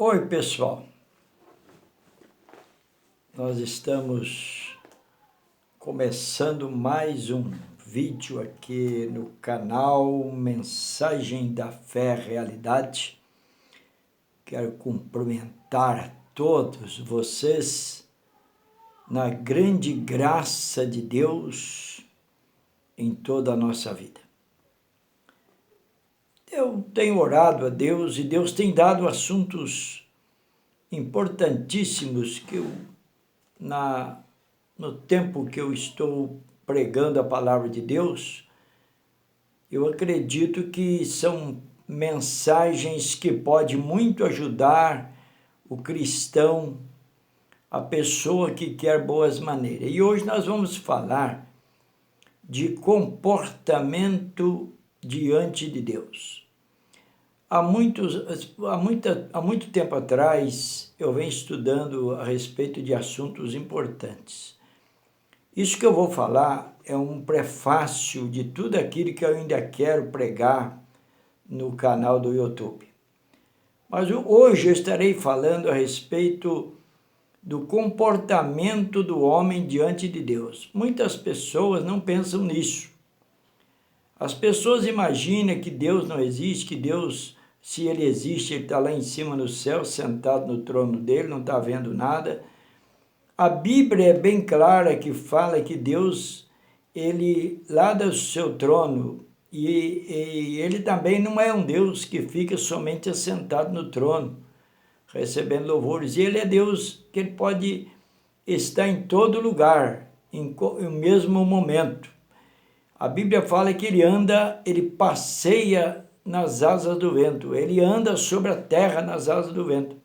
Oi, pessoal. Nós estamos começando mais um vídeo aqui no canal Mensagem da Fé Realidade. Quero cumprimentar a todos vocês na grande graça de Deus em toda a nossa vida. Eu tenho orado a Deus e Deus tem dado assuntos importantíssimos que no tempo que eu estou pregando a palavra de Deus, eu acredito que são mensagens que podem muito ajudar o cristão, a pessoa que quer boas maneiras. E hoje nós vamos falar de comportamento diante de Deus. Há muito tempo atrás, eu venho estudando a respeito de assuntos importantes. Isso que eu vou falar é um prefácio de tudo aquilo que eu ainda quero pregar no canal do YouTube. Mas hoje eu estarei falando a respeito do comportamento do homem diante de Deus. Muitas pessoas não pensam nisso. As pessoas imaginam que Deus não existe, que Deus, se ele existe, ele está lá em cima no céu, sentado no trono dele, não está vendo nada. A Bíblia é bem clara que fala que Deus, ele lá do seu trono, e ele também não é um Deus que fica somente assentado no trono, recebendo louvores. E ele é Deus que ele pode estar em todo lugar, no mesmo momento. A Bíblia fala que ele passeia nas asas do vento, ele anda sobre a terra nas asas do vento.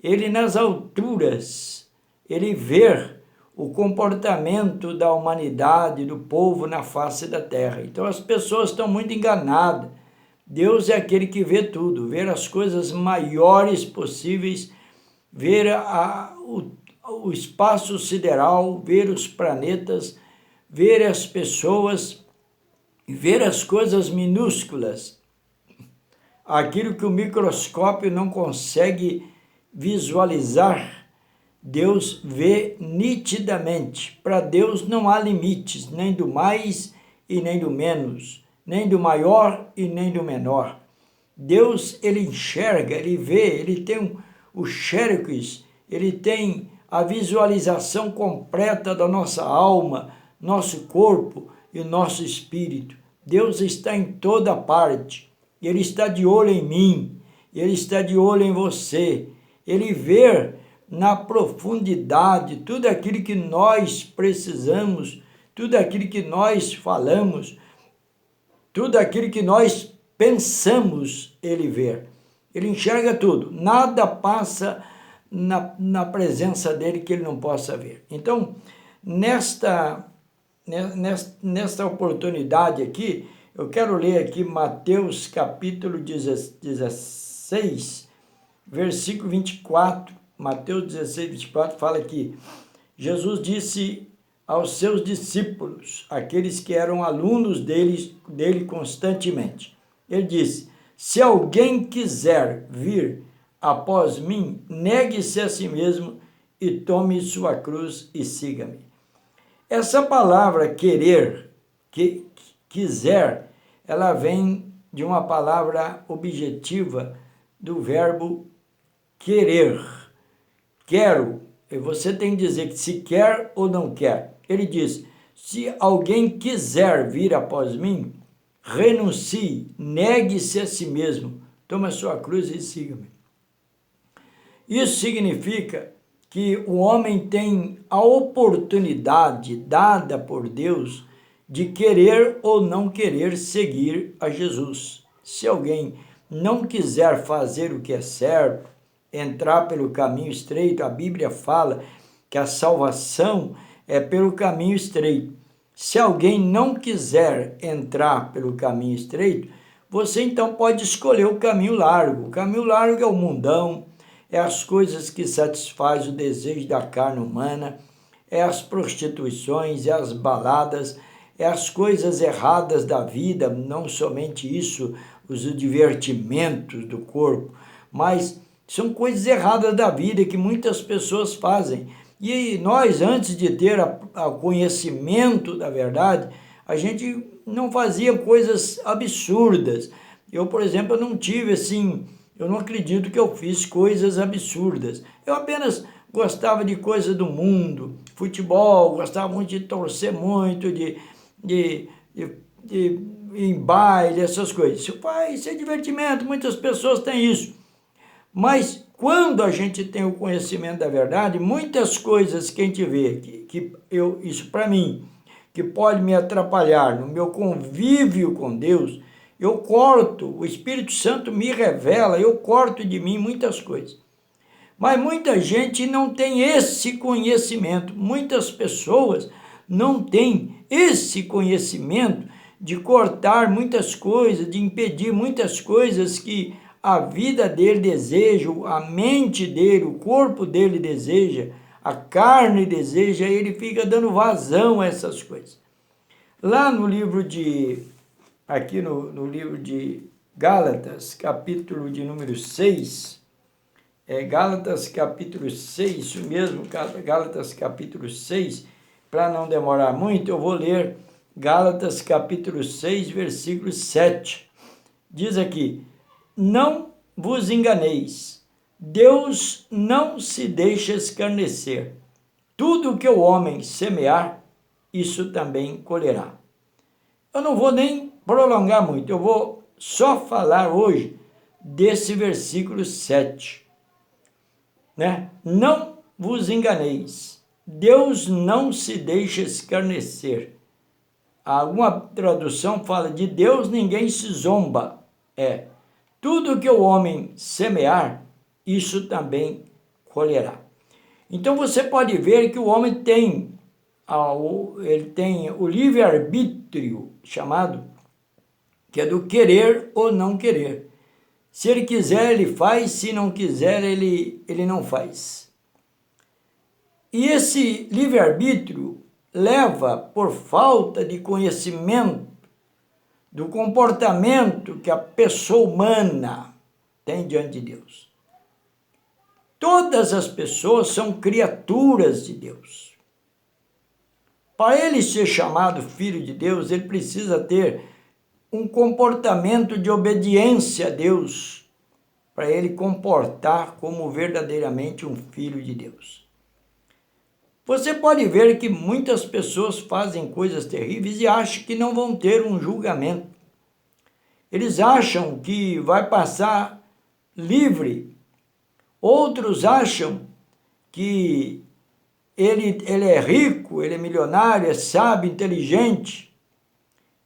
Ele nas alturas, ele vê o comportamento da humanidade, do povo na face da terra. Então as pessoas estão muito enganadas. Deus é aquele que vê tudo, vê as coisas maiores possíveis, vê o espaço sideral, vê os planetas, ver as pessoas, ver as coisas minúsculas, aquilo que o microscópio não consegue visualizar, Deus vê nitidamente. Para Deus não há limites, nem do mais e nem do menos, nem do maior e nem do menor. Deus, ele enxerga, ele vê, ele tem o xerox, ele tem a visualização completa da nossa alma, nosso corpo e nosso espírito. Deus está em toda parte. Ele está de olho em mim. Ele está de olho em você. Ele vê na profundidade tudo aquilo que nós precisamos, tudo aquilo que nós falamos, tudo aquilo que nós pensamos, ele vê. Ele enxerga tudo. Nada passa na presença dele que ele não possa ver. Então, nesta oportunidade aqui, eu quero ler aqui Mateus capítulo 16, versículo 24. Mateus 16, 24 fala que Jesus disse aos seus discípulos, aqueles que eram alunos dele constantemente. Ele disse: se alguém quiser vir após mim, negue-se a si mesmo e tome sua cruz e siga-me. Essa palavra querer, quiser, ela vem de uma palavra objetiva do verbo querer. Quero, e você tem que dizer que se quer ou não quer. Ele diz: se alguém quiser vir após mim, renuncie, negue-se a si mesmo, tome a sua cruz e siga-me. Isso significa que o homem tem a oportunidade dada por Deus de querer ou não querer seguir a Jesus. Se alguém não quiser fazer o que é certo, entrar pelo caminho estreito, a Bíblia fala que a salvação é pelo caminho estreito. Se alguém não quiser entrar pelo caminho estreito, você então pode escolher o caminho largo. O caminho largo é o mundão, é as coisas que satisfazem o desejo da carne humana, é as prostituições, é as baladas, é as coisas erradas da vida, não somente isso, os divertimentos do corpo, mas São coisas erradas da vida que muitas pessoas fazem. E nós, antes de ter o conhecimento da verdade, a gente não fazia coisas absurdas. Eu, por exemplo, não tive assim, eu não acredito que eu fiz coisas absurdas. Eu apenas gostava de coisas do mundo, futebol, gostava muito de torcer muito, de ir em baile, essas coisas. Isso é divertimento, muitas pessoas têm isso. Mas quando a gente tem o conhecimento da verdade, muitas coisas que a gente vê, isso para mim, que pode me atrapalhar no meu convívio com Deus, eu corto, o Espírito Santo me revela, eu corto de mim muitas coisas. Mas muita gente não tem esse conhecimento, muitas pessoas não têm esse conhecimento de cortar muitas coisas, de impedir muitas coisas que a vida dele deseja, a mente dele, o corpo dele deseja, a carne deseja, ele fica dando vazão a essas coisas. Lá no livro aqui no livro de Gálatas, capítulo de número 6, Gálatas capítulo 6, isso mesmo, Gálatas capítulo 6, para não demorar muito, eu vou ler Gálatas capítulo 6, versículo 7. Diz aqui: não vos enganeis, Deus não se deixa escarnecer. Tudo que o homem semear, isso também colherá. Eu não vou nem prolongar muito, eu vou só falar hoje desse versículo 7. Não vos enganeis, Deus não se deixa escarnecer. Alguma tradução fala de Deus ninguém se zomba. Tudo que o homem semear, isso também colherá. Então você pode ver que o homem tem o livre-arbítrio chamado, que é do querer ou não querer. Se ele quiser, ele faz, se não quiser, ele não faz. E esse livre-arbítrio leva, por falta de conhecimento do comportamento que a pessoa humana tem diante de Deus. Todas as pessoas são criaturas de Deus. Para ele ser chamado filho de Deus, ele precisa ter um comportamento de obediência a Deus, para ele comportar como verdadeiramente um filho de Deus. Você pode ver que muitas pessoas fazem coisas terríveis e acham que não vão ter um julgamento. Eles acham que vai passar livre. Outros acham que ele é rico, ele é milionário, é sábio, inteligente.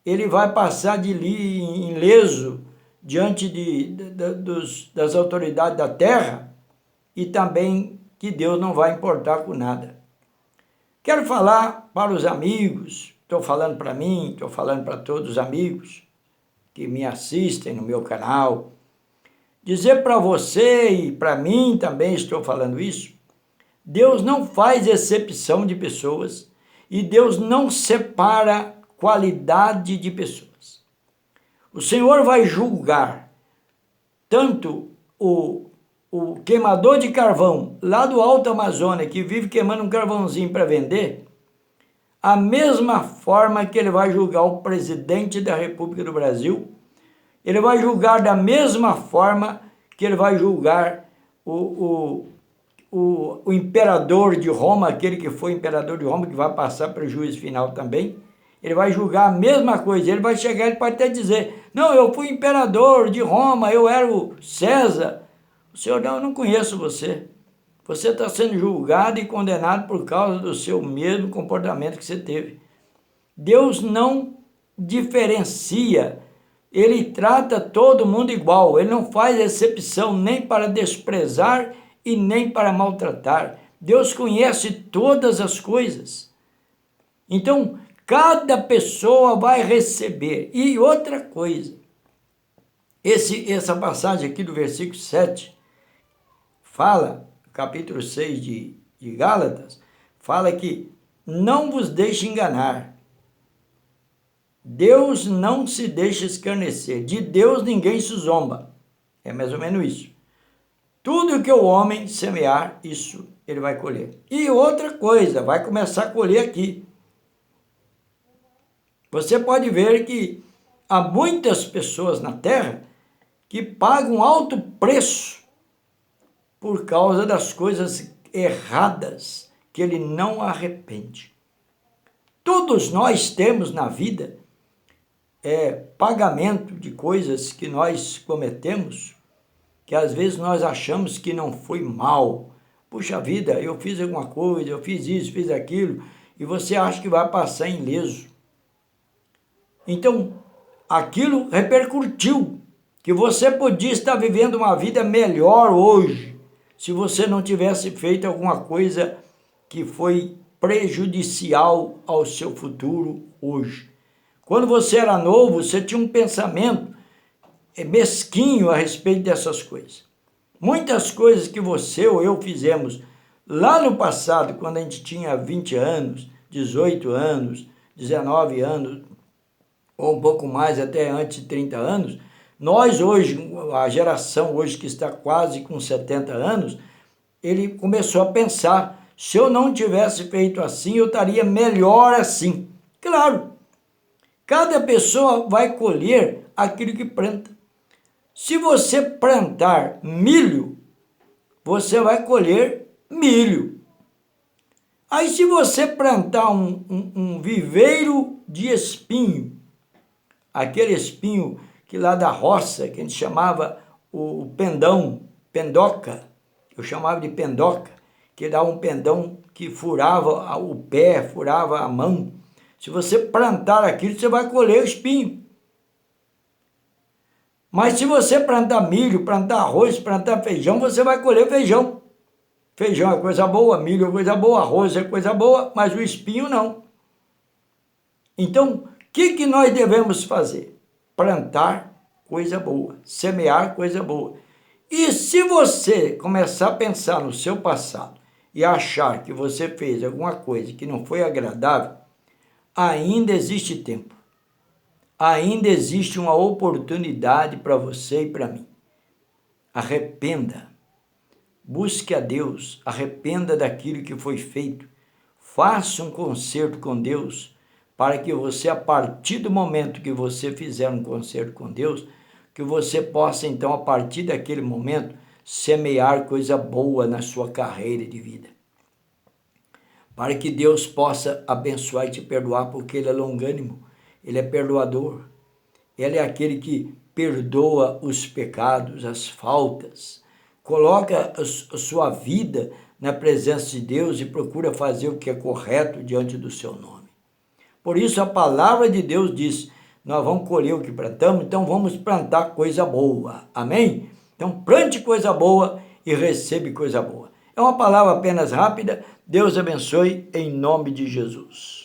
Ele vai passar ileso diante das autoridades da terra e também que Deus não vai importar com nada. Quero falar para os amigos, estou falando para mim, estou falando para todos os amigos que me assistem no meu canal, dizer para você e para mim também estou falando isso, Deus não faz exceção de pessoas e Deus não separa qualidade de pessoas. O Senhor vai julgar tanto o queimador de carvão lá do Alto Amazônia, que vive queimando um carvãozinho para vender, a mesma forma que ele vai julgar o presidente da República do Brasil, ele vai julgar da mesma forma que ele vai julgar o imperador de Roma, aquele que foi imperador de Roma, que vai passar para o juízo final também. Ele vai julgar a mesma coisa, ele vai chegar, ele pode até dizer, não, eu fui imperador de Roma, eu era o César. O Senhor, não, eu não conheço você. Você está sendo julgado e condenado por causa do seu mesmo comportamento que você teve. Deus não diferencia, ele trata todo mundo igual, ele não faz exceção nem para desprezar e nem para maltratar. Deus conhece todas as coisas. Então, cada pessoa vai receber. E outra coisa, essa passagem aqui do versículo 7, fala, capítulo 6 de Gálatas, fala que não vos deixe enganar. Deus não se deixa escarnecer. De Deus ninguém se zomba. É mais ou menos isso. Tudo que o homem semear, isso ele vai colher. E outra coisa, vai começar a colher aqui. Você pode ver que há muitas pessoas na Terra que pagam alto preço por causa das coisas erradas que ele não arrepende. Todos nós temos na vida pagamento de coisas que nós cometemos, que às vezes nós achamos que não foi mal. Puxa vida, eu fiz alguma coisa, eu fiz isso, fiz aquilo, e você acha que vai passar ileso. Então, aquilo repercutiu, que você podia estar vivendo uma vida melhor hoje, se você não tivesse feito alguma coisa que foi prejudicial ao seu futuro hoje. Quando você era novo, você tinha um pensamento mesquinho a respeito dessas coisas. Muitas coisas que você ou eu fizemos lá no passado, quando a gente tinha 20 anos, 18 anos, 19 anos, ou um pouco mais, até antes de 30 anos, nós hoje, a geração hoje que está quase com 70 anos, ele começou a pensar, se eu não tivesse feito assim, eu estaria melhor assim. Claro, cada pessoa vai colher aquilo que planta. Se você plantar milho, você vai colher milho. Aí se você plantar um viveiro de espinho, aquele espinho que lá da roça, que a gente chamava o pendão, pendoca, eu chamava de pendoca, que dava um pendão que furava o pé, furava a mão. Se você plantar aquilo, você vai colher o espinho. Mas se você plantar milho, plantar arroz, plantar feijão, você vai colher feijão. Feijão é coisa boa, milho é coisa boa, arroz é coisa boa, mas o espinho não. Então, o que nós devemos fazer? Plantar coisa boa, semear coisa boa. E se você começar a pensar no seu passado e achar que você fez alguma coisa que não foi agradável, ainda existe tempo. Ainda existe uma oportunidade para você e para mim. Arrependa. Busque a Deus. Arrependa daquilo que foi feito. Faça um concerto com Deus, para que você, a partir do momento que você fizer um concerto com Deus, que você possa, então, a partir daquele momento, semear coisa boa na sua carreira de vida. Para que Deus possa abençoar e te perdoar, porque Ele é longânimo, Ele é perdoador. Ele é aquele que perdoa os pecados, as faltas, coloca a sua vida na presença de Deus e procura fazer o que é correto diante do seu nome. Por isso a palavra de Deus diz, nós vamos colher o que plantamos, então vamos plantar coisa boa. Amém? Então plante coisa boa e recebe coisa boa. É uma palavra apenas rápida. Deus abençoe em nome de Jesus.